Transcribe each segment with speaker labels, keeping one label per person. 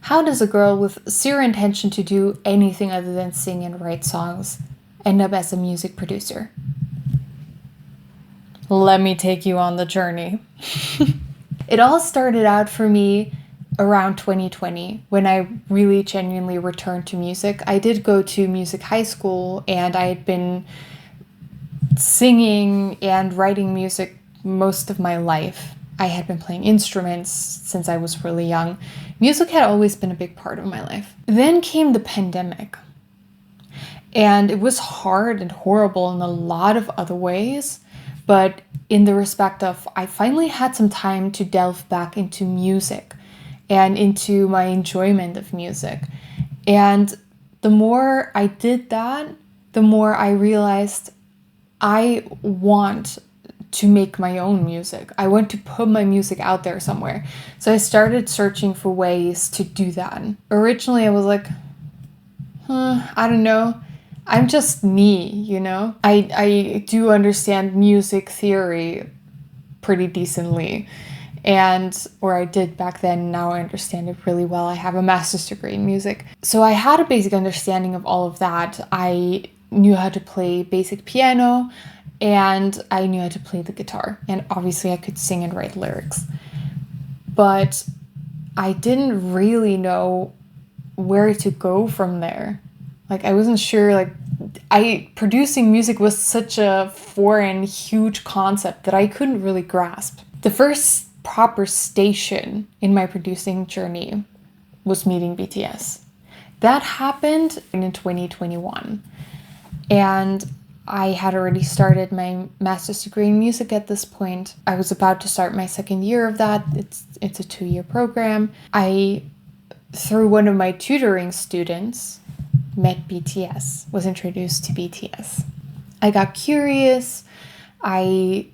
Speaker 1: How does a girl with zero intention to do anything other than sing and write songs end up as a music producer? Let me take you on the journey. It all started out for me around 2020 when I really genuinely returned to music. I did go to music high school and I had been singing and writing music most of my life. I had been playing instruments since I was really young. Music had always been a big part of my life. Then came the pandemic. And it was hard and horrible in a lot of other ways, but in the respect of I finally had some time to delve back into music and into my enjoyment of music. And the more I did that, the more I realized I want to make my own music. I want to put my music out there somewhere. So I started searching for ways to do that. Originally, I was like, I don't know. I'm just me, you know? I do understand music theory pretty decently. Or I did back then, now I understand it really well. I have a master's degree in music. So I had a basic understanding of all of that. I knew how to play basic piano, and I knew how to play the guitar. And obviously I could sing and write lyrics. But I didn't really know where to go from there. Like, I wasn't sure, producing music was such a foreign, huge concept that I couldn't really grasp. The first proper station in my producing journey was meeting BTS. That happened in 2021. And I had already started my master's degree in music at this point. I was about to start my second year of that. It's a 2-year program. I, through one of my tutoring students, met BTS, was introduced to BTS. I got curious. I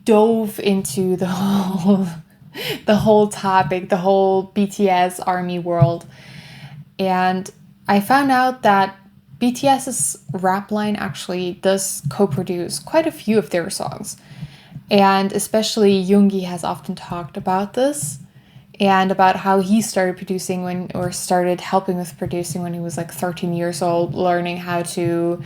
Speaker 1: dove into the whole topic, the whole BTS Army world. And I found out that BTS's rap line actually does co-produce quite a few of their songs. And especially Yoongi has often talked about this and about how he started started helping with producing when he was like 13 years old, learning how to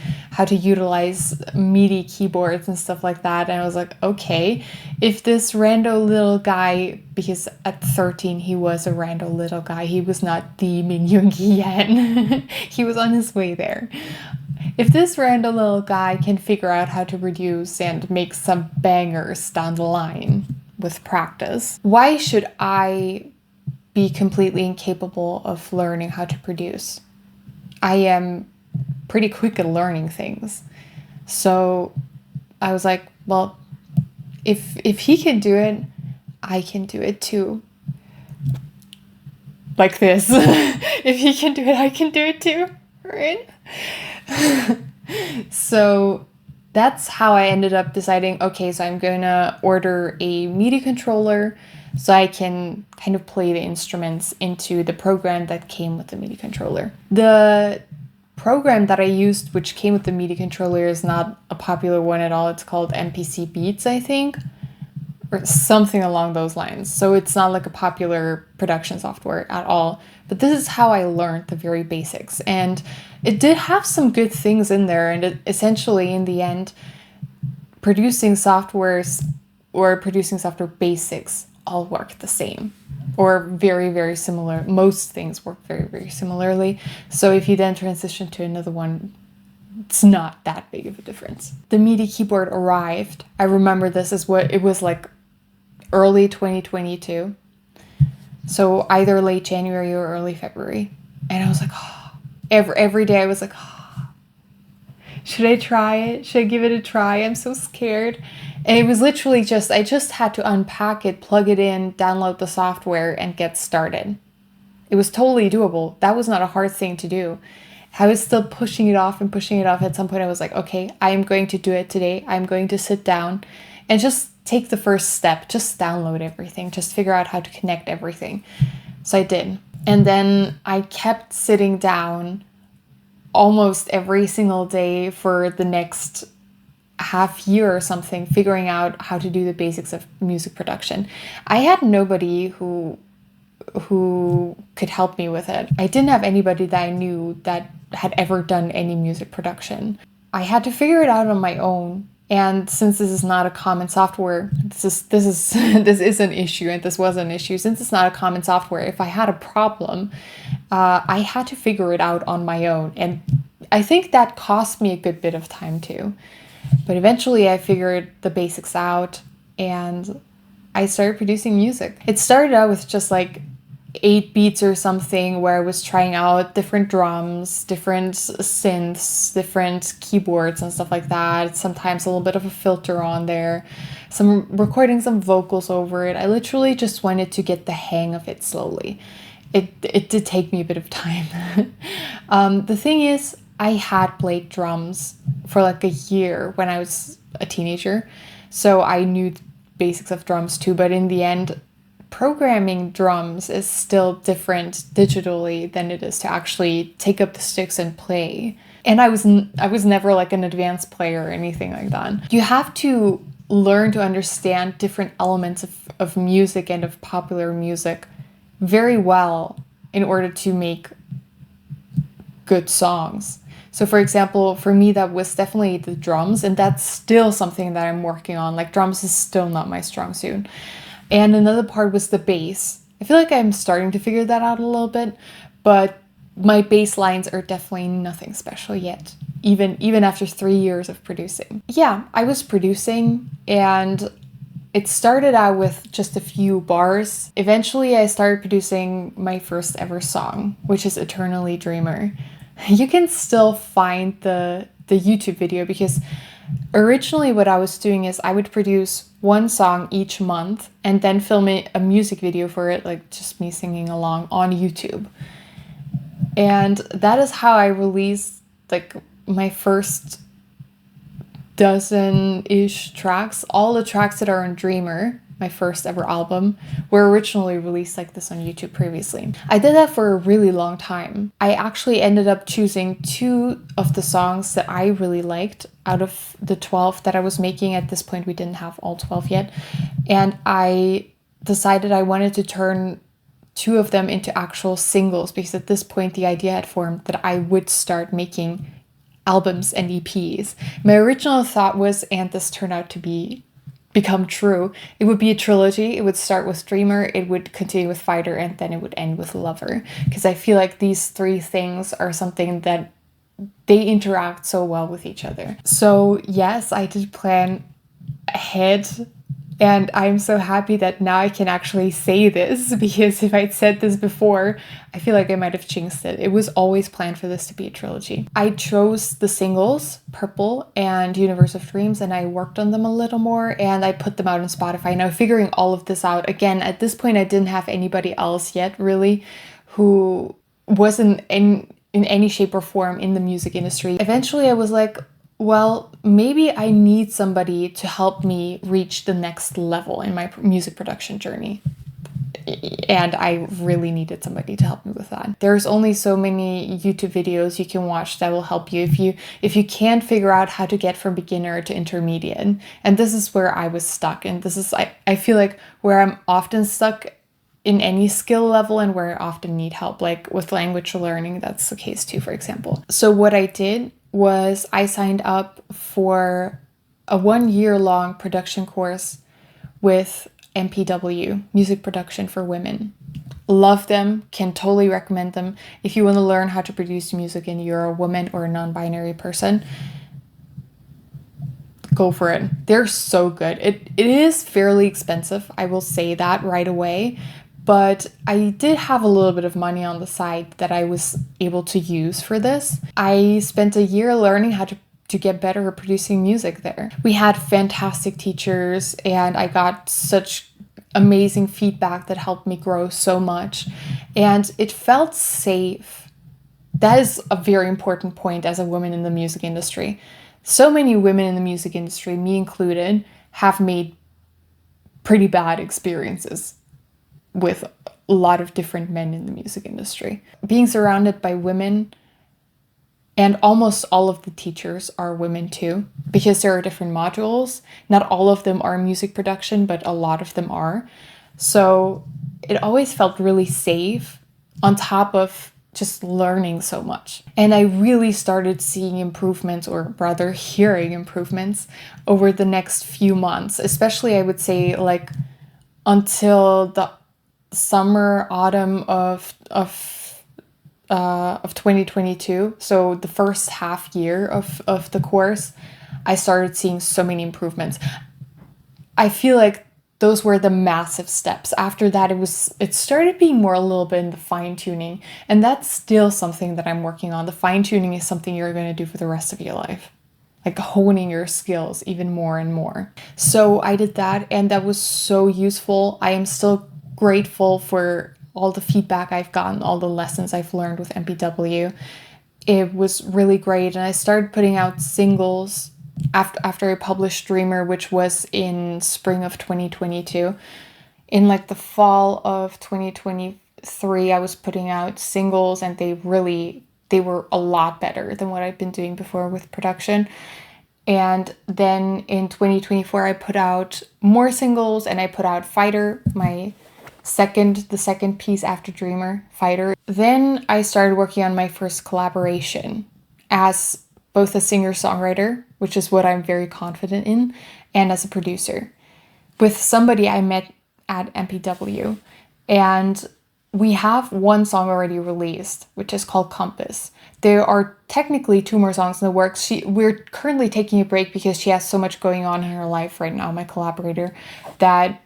Speaker 1: utilize MIDI keyboards and stuff like that. And I was like, okay, if this rando little guy, because at 13 he was a rando little guy, he was not the Min Yoongi yet. He was on his way there. If this random little guy can figure out how to produce and make some bangers down the line with practice, why should I be completely incapable of learning how to produce? I am pretty quick at learning things. So I was like, well, if he can do it, I can do it too. Like this. If he can do it, I can do it too, right? So that's how I ended up deciding, okay, so I'm gonna order a MIDI controller so I can kind of play the instruments into the program that came with the MIDI controller. The program that I used, which came with the MIDI controller, is not a popular one at all. It's called MPC Beats, I think, or something along those lines. So it's not like a popular production software at all. But this is how I learned the very basics. And it did have some good things in there. And it, essentially, in the end, producing softwares or producing software basics all work the same or very, very similar. Most things work very, very similarly. So if you then transition to another one, it's not that big of a difference. The MIDI keyboard arrived. I remember this is what it was like early 2022. So either late January or early February. And I was like, oh, every day I was like, oh, should I try it? Should I give it a try? I'm so scared. And it was literally I just had to unpack it, plug it in, download the software, and get started. It was totally doable. That was not a hard thing to do. I was still pushing it off and pushing it off. At some point I was like, okay, I am going to do it today. I'm going to sit down and just take the first step. Just download everything. Just figure out how to connect everything. So I did. And then I kept sitting down almost every single day for the next half year or something, figuring out how to do the basics of music production. I had nobody who who could help me with it. I didn't have anybody that I knew that had ever done any music production. I had to figure it out on my own. And since this is not a common software, this is an issue, and this was an issue. Since it's not a common software, if I had a problem, I had to figure it out on my own. And I think that cost me a good bit of time too. But eventually I figured the basics out and I started producing music. It started out with just like 8 beats or something where I was trying out different drums, different synths, different keyboards and stuff like that. Sometimes a little bit of a filter on there, some recording some vocals over it. I literally just wanted to get the hang of it slowly. It did take me a bit of time. The thing is, I had played drums for like a year when I was a teenager, so I knew the basics of drums too, but in the end, programming drums is still different digitally than it is to actually take up the sticks and play. And I was never like an advanced player or anything like that. You have to learn to understand different elements of music and of popular music very well in order to make good songs. So for example, for me, that was definitely the drums, and that's still something that I'm working on. Like drums is still not my strong suit. And another part was the bass. I feel like I'm starting to figure that out a little bit, but my bass lines are definitely nothing special yet, even after 3 years of producing. Yeah, I was producing, and it started out with just a few bars. Eventually, I started producing my first ever song, which is Eternally Dreamer. You can still find the YouTube video, because originally what I was doing is I would produce one song each month and then film a music video for it, like just me singing along on YouTube. And that is how I released like my first dozen-ish tracks. All the tracks that are on Dreamer, my first ever album, were originally released like this on YouTube previously. I did that for a really long time. I actually ended up choosing 2 of the songs that I really liked out of the 12 that I was making. At this point, we didn't have all 12 yet. And I decided I wanted to turn 2 of them into actual singles, because at this point the idea had formed that I would start making albums and EPs. My original thought was, and this turned out to become true, it would be a trilogy. It would start with Dreamer, it would continue with Fighter, and then it would end with Lover, because I feel like these 3 things are something that they interact so well with each other. So yes, I did plan ahead, and I'm so happy that now I can actually say this, because if I'd said this before, I feel like I might have jinxed it. It was always planned for this to be a trilogy. I chose the singles, Purple and Universe of Dreams, and I worked on them a little more, and I put them out on Spotify. Now, figuring all of this out, again, at this point, I didn't have anybody else yet, really, who wasn't in any shape or form in the music industry. Eventually, I was like, well, maybe I need somebody to help me reach the next level in my music production journey. And I really needed somebody to help me with that. There's only so many YouTube videos you can watch that will help you if you can't figure out how to get from beginner to intermediate. And this is where I was stuck. And this is, I feel like, where I'm often stuck in any skill level, and where I often need help, like with language learning. That's the case too, for example. So what I did was I signed up for a 1-year-long production course with MPW, Music Production for Women. Love them, can totally recommend them. If you want to learn how to produce music and you're a woman or a non-binary person, go for it. They're so good. It is fairly expensive, I will say that right away, but I did have a little bit of money on the side that I was able to use for this. I spent a year learning how to get better at producing music there. We had fantastic teachers, and I got such amazing feedback that helped me grow so much, and it felt safe. That is a very important point as a woman in the music industry. So many women in the music industry, me included, have made pretty bad experiences with a lot of different men in the music industry. Being surrounded by women, and almost all of the teachers are women too, because there are different modules. Not all of them are music production, but a lot of them are. So it always felt really safe on top of just learning so much. And I really started seeing improvements, or rather hearing improvements, over the next few months, especially I would say like until the summer, autumn of 2022. So the first half year of the course, I started seeing so many improvements. I feel like those were the massive steps. After that, it started being more a little bit in the fine tuning, and that's still something that I'm working on. The fine tuning is something you're going to do for the rest of your life, like honing your skills even more and more. So I did that, and that was so useful. I am still grateful for all the feedback I've gotten, all the lessons I've learned with MPW. It was really great, and I started putting out singles after I published Dreamer, which was in spring of 2022. In like the fall of 2023, I was putting out singles, and they were a lot better than what I've been doing before with production. And then in 2024, I put out more singles, and I put out Fighter, the second piece after Dreamer, Fighter. Then I started working on my first collaboration as both a singer-songwriter, which is what I'm very confident in, and as a producer, with somebody I met at MPW. And we have one song already released, which is called Compass. There are technically 2 more songs in the works. We're currently taking a break because she has so much going on in her life right now, my collaborator, that,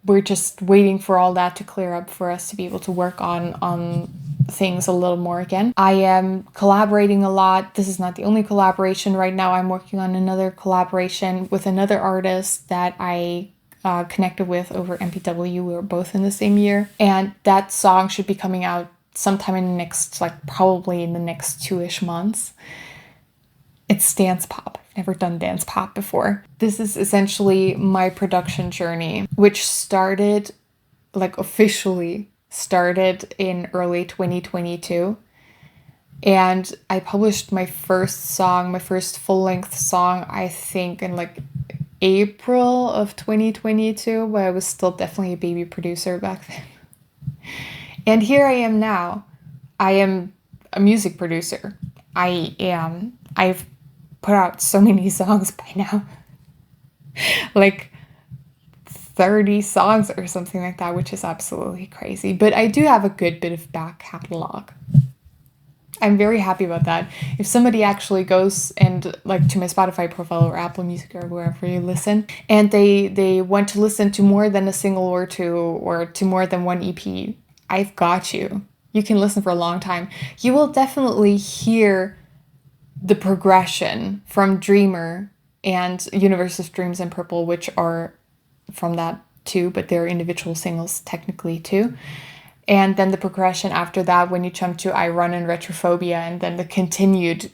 Speaker 1: we're just waiting for all that to clear up for us to be able to work on things a little more again. I am collaborating a lot. This is not the only collaboration right now. I'm working on another collaboration with another artist that I connected with over MPW. We were both in the same year, and that song should be coming out sometime in the next, probably in the next 2-ish months. It's dance pop. I've never done dance pop before. This is essentially my production journey, which started, officially started in early 2022. And I published my first full-length song, I think in April of 2022, but I was still definitely a baby producer back then. And here I am now. I am a music producer. I've put out so many songs by now. 30 songs or something like that, which is absolutely crazy. But I do have a good bit of back catalog. I'm very happy about that. If somebody actually goes and to my Spotify profile or Apple Music or wherever you listen, and they want to listen to more than a single or two, or to more than one EP, I've got you. You can listen for a long time. You will definitely hear the progression from Dreamer and Universe of Dreams and Purple, which are from that too, but they're individual singles technically too. And then the progression after that when you jump to I Run and Retrophobia, and then the continued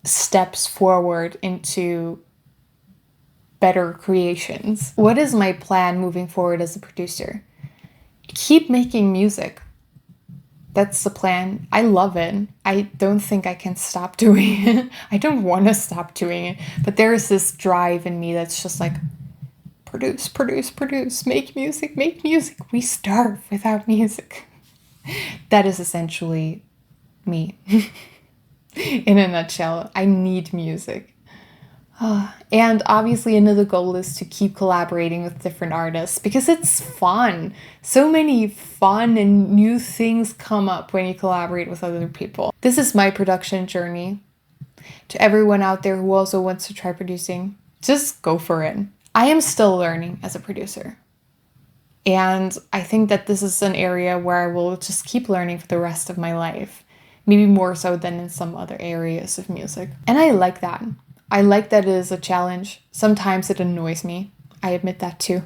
Speaker 1: steps forward into better creations. What is my plan moving forward as a producer? Keep making music. That's the plan. I love it. I don't think I can stop doing it. I don't want to stop doing it. But there is this drive in me that's just produce, make music. We starve without music. That is essentially me. In a nutshell, I need music. And obviously another goal is to keep collaborating with different artists, because it's fun. So many fun and new things come up when you collaborate with other people. This is my production journey. To everyone out there who also wants to try producing, just go for it. I am still learning as a producer. And I think that this is an area where I will just keep learning for the rest of my life. Maybe more so than in some other areas of music. And I like that. I like that it is a challenge. Sometimes it annoys me. I admit that too.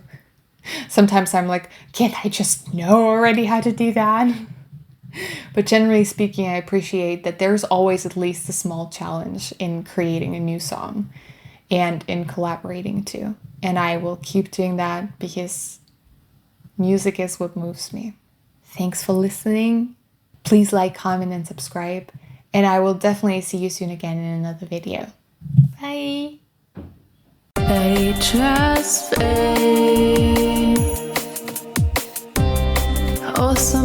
Speaker 1: Sometimes I'm like, can't I just know already how to do that? But generally speaking, I appreciate that there's always at least a small challenge in creating a new song and in collaborating too. And I will keep doing that because music is what moves me. Thanks for listening. Please like, comment, and subscribe. And I will definitely see you soon again in another video. Bye. I trust faith. awesome.